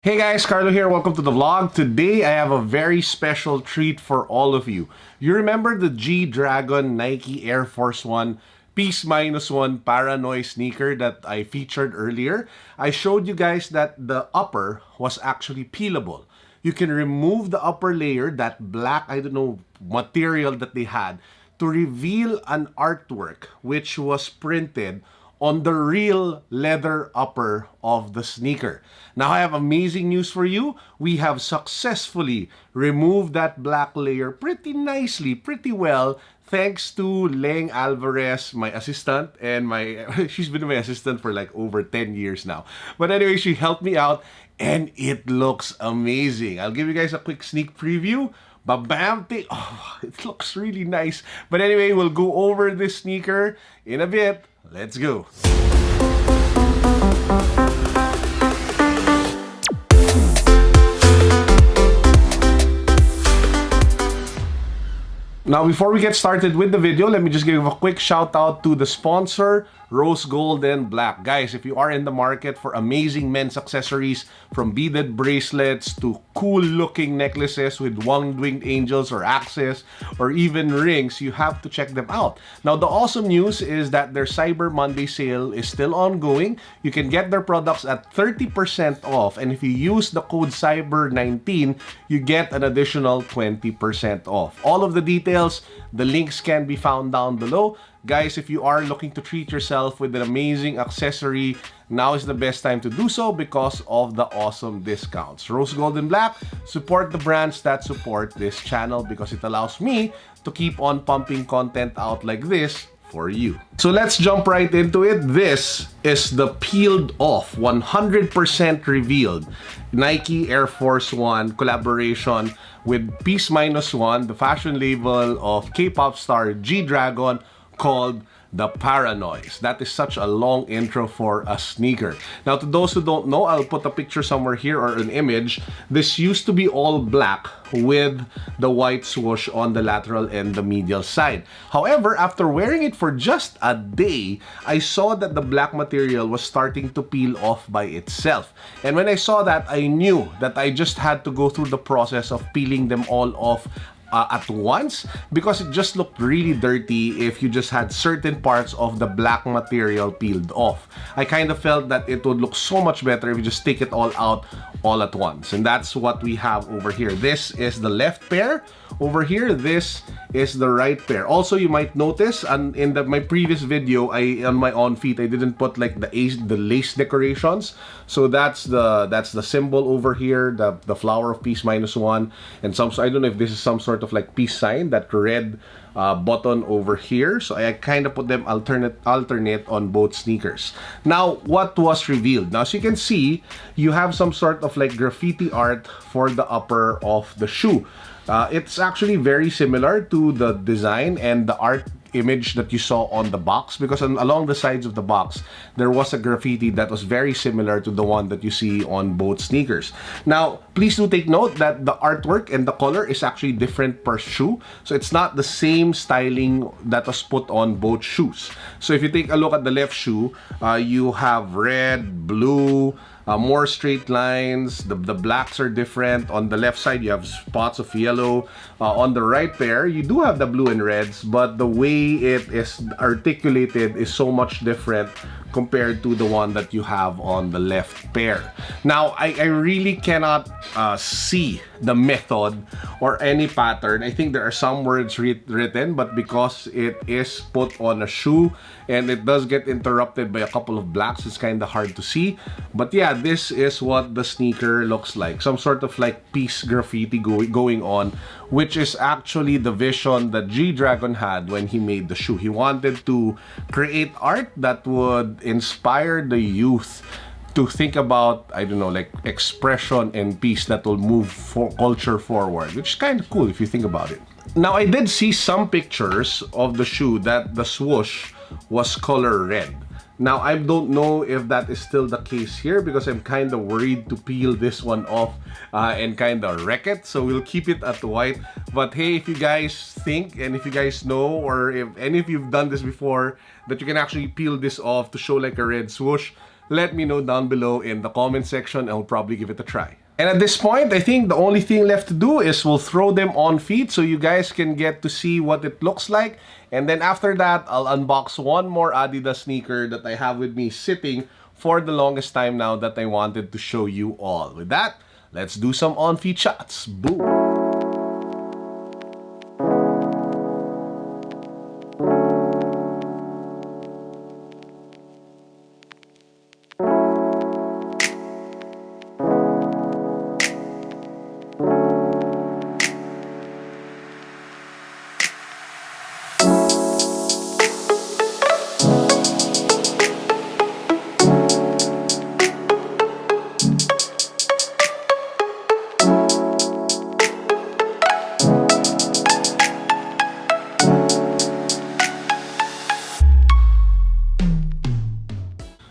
Hey guys, Carlo here. Welcome to the vlog. Today I have a very special treat for all of you. You remember the G-Dragon Nike Air Force 1 Peaceminusone Paranoid sneaker that I featured earlier? I showed you guys that the upper was actually peelable. You can remove the upper layer, that black, I don't know, material that they had, to reveal an artwork which was printed on the real leather upper of the sneaker. Now I have amazing news for you. We have successfully removed that black layer pretty nicely, pretty well, thanks to Leng Alvarez, my assistant, and she's been my assistant for like over 10 years now. But anyway, she helped me out and it looks amazing. I'll give you guys a quick sneak preview. Bam! Oh, it looks really nice. But anyway, we'll go over this sneaker in a bit. Let's go. Now, before we get started with the video, let me just give a quick shout out to the sponsor, Rose Gold and Black. Guys, if you are in the market for amazing men's accessories, from beaded bracelets to cool looking necklaces with winged angels or axes or even rings, you have to check them out. Now, the awesome news is that their Cyber Monday sale is still ongoing. You can get their products at 30% off, and if you use the code CYBER19, you get an additional 20% off. All of the details, the links can be found down below. Guys, if you are looking to treat yourself with an amazing accessory, now is the best time to do so because of the awesome discounts. Rose Gold and Black, support the brands that support this channel because it allows me to keep on pumping content out like this for you. So let's jump right into it. This is the peeled off, 100% revealed Nike Air Force 1 collaboration with Peaceminusone, the fashion label of K-pop star G-Dragon, called the Paranoid. That is such a long intro for a sneaker. Now, to those who don't know, I'll put a picture somewhere here or an image. This used to be all black with the white swoosh on the lateral and the medial side. However, after wearing it for just a day, I saw that the black material was starting to peel off by itself. And when I saw that, I knew that I just had to go through the process of peeling them all off at once, because it just looked really dirty if you just had certain parts of the black material peeled off. I kind of felt that it would look so much better if you just take it all out all at once, and that's what we have over here. This is the left pair. Over here, this is the right pair. Also, you might notice, and in my previous video, on my on feet, I didn't put like the lace decorations. So that's the symbol over here, the flower of Peaceminusone, and I don't know if this is some sort of like peace sign, that red button over here. So I kind of put them alternate on both sneakers. Now, what was revealed? Now, as you can see, you have some sort of like graffiti art for the upper of the shoe. It's actually very similar to the design and the art image that you saw on the box, because along the sides of the box there was a graffiti that was very similar to the one that you see on both sneakers. Now, please do take note that the artwork and the color is actually different per shoe, so it's not the same styling that was put on both shoes. So if you take a look at the left shoe, you have red, blue, more straight lines. The blacks are different. On the left side, you have spots of yellow. On the right pair, you do have the blue and reds, but the way it is articulated is so much different compared to the one that you have on the left pair. Now, I really cannot see the method or any pattern. I think there are some words written, but because it is put on a shoe and it does get interrupted by a couple of blacks, it's kind of hard to see. But yeah, this is what the sneaker looks like. Some sort of like peace graffiti going on, which is actually the vision that G-Dragon had when he made the shoe. He wanted to create art that would inspire the youth to think about, I don't know, like expression and peace that will move culture forward, which is kind of cool if you think about it. Now, I did see some pictures of the shoe that the swoosh was color red. Now, I don't know if that is still the case here, because I'm kind of worried to peel this one off and kind of wreck it. So we'll keep it at white. But hey, if you guys think, and if you guys know, or if any of you've done this before, that you can actually peel this off to show like a red swoosh, let me know down below in the comment section and I'll probably give it a try. And at this point, I think the only thing left to do is we'll throw them on feet so you guys can get to see what it looks like. And then after that, I'll unbox one more Adidas sneaker that I have with me sitting for the longest time now that I wanted to show you all. With that, let's do some on-feet shots. Boom!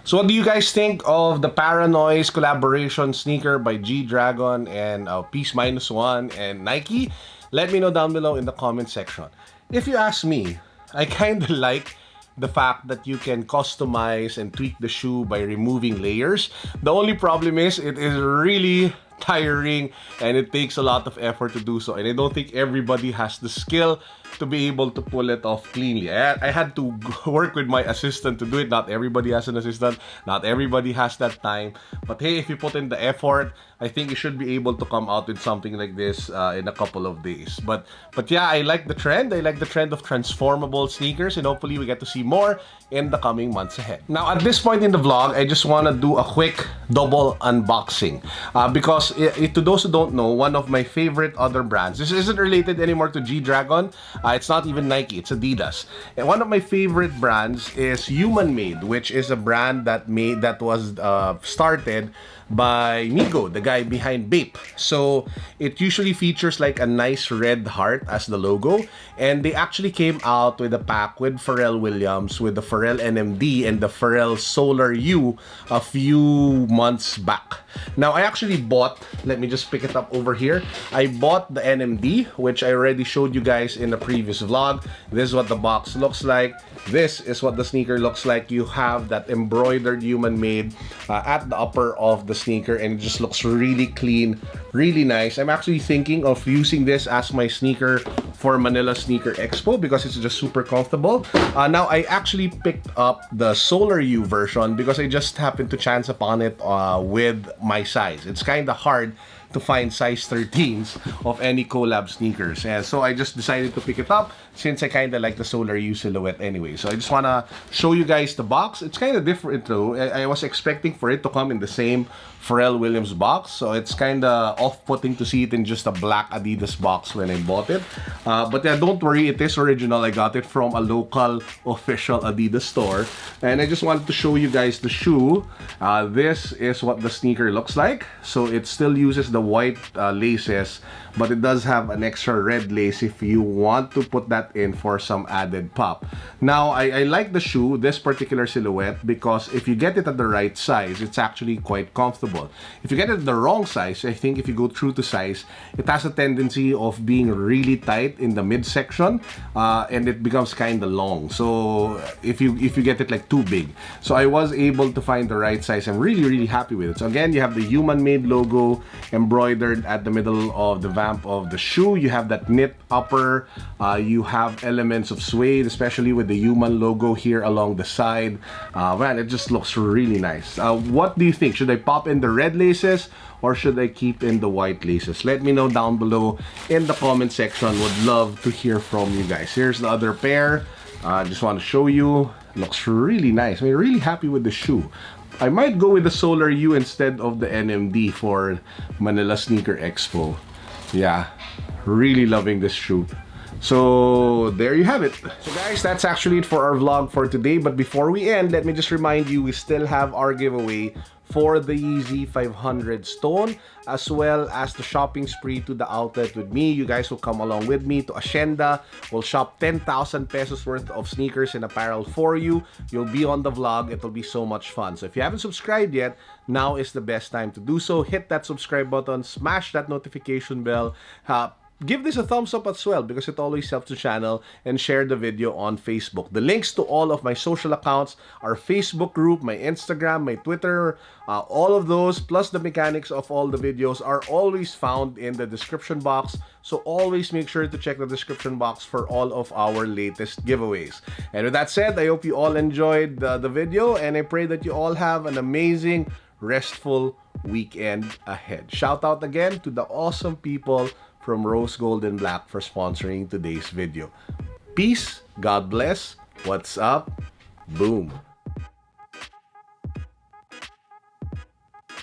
So what do you guys think of the Paranoise collaboration sneaker by G-Dragon and Peaceminusone and Nike? Let me know down below in the comment section. If you ask me, I kind of like the fact that you can customize and tweak the shoe by removing layers. The only problem is it is really tiring and it takes a lot of effort to do so, and I don't think everybody has the skill to be able to pull it off cleanly. I had to work with my assistant to do it. Not everybody has an assistant, not everybody has that time, but hey, if you put in the effort, I think you should be able to come out with something like this in a couple of days. But yeah, I like the trend. I like the trend of transformable sneakers, and hopefully we get to see more in the coming months ahead. Now at this point in the vlog, I just want to do a quick double unboxing because to those who don't know, one of my favorite other brands, this isn't related anymore to G-Dragon, it's not even Nike, it's Adidas, and one of my favorite brands is Human Made, which is a brand that was started by Migo, the guy behind Bape. So it usually features like a nice red heart as the logo, and they actually came out with a pack with Pharrell Williams, with the Pharrell NMD and the Pharrell Solar U a few months back. Now I actually bought, let me just pick it up over here, I bought the NMD, which I already showed you guys in the previous vlog. This is what the box looks like. This is what the sneaker looks like. You have that embroidered Human Made at the upper of the sneaker, and it just looks really clean, really nice. I'm actually thinking of using this as my sneaker for Manila Sneaker Expo because it's just super comfortable. Now I actually picked up the Solar U version because I just happened to chance upon it with my size. It's kind of hard to find size 13s of any collab sneakers, and so I just decided to pick it up since I kind of like the Solar U silhouette anyway. So I just want to show you guys the box. It's kind of different though. I was expecting for it to come in the same Pharrell Williams box, so it's kind of off-putting to see it in just a black Adidas box when I bought it. But yeah, don't worry, it is original. I got it from a local official Adidas store, and I just wanted to show you guys the shoe. This is what the sneaker looks like. So it still uses the white laces, but it does have an extra red lace if you want to put that in for some added pop. Now I like the shoe, this particular silhouette, because if you get it at the right size, it's actually quite comfortable. If you get it the wrong size, I think if you go true to size, it has a tendency of being really tight in the midsection, and it becomes kind of long. So if you get it like too big, so I was able to find the right size. I'm really happy with it. So again, you have the Human Made logo embroidered at the middle of the vamp of the shoe. You have that knit upper. You have elements of suede, especially with the Human logo here along the side. Man, it just looks really nice. What do you think? Should I pop in the red laces or should I keep in the white laces? Let me know down below in the comment section. Would love to hear from you guys. Here's the other pair. Just want to show you. Looks really nice. I'm really happy with the shoe. I might go with the Solar U instead of the NMD for Manila Sneaker Expo. Yeah, really loving this shoe. So there you have it. So guys, that's actually it for our vlog for today. But before we end, let me just remind you, we still have our giveaway for the YEEZY 500 Stone, as well as the shopping spree to the outlet with me. You guys will come along with me to Hacienda. We'll shop 10,000 pesos worth of sneakers and apparel for you. You'll be on the vlog. It'll be so much fun. So if you haven't subscribed yet, now is the best time to do so. Hit that subscribe button, smash that notification bell. give this a thumbs up as well because it always helps the channel, and share the video on Facebook. The links to all of my social accounts, our Facebook group, my Instagram, my Twitter, all of those, plus the mechanics of all the videos are always found in the description box. So always make sure to check the description box for all of our latest giveaways. And with that said, I hope you all enjoyed the video, and I pray that you all have an amazing, restful weekend ahead. Shout out again to the awesome people from Rose Gold and Black for sponsoring today's video. Peace, God bless, what's up, boom.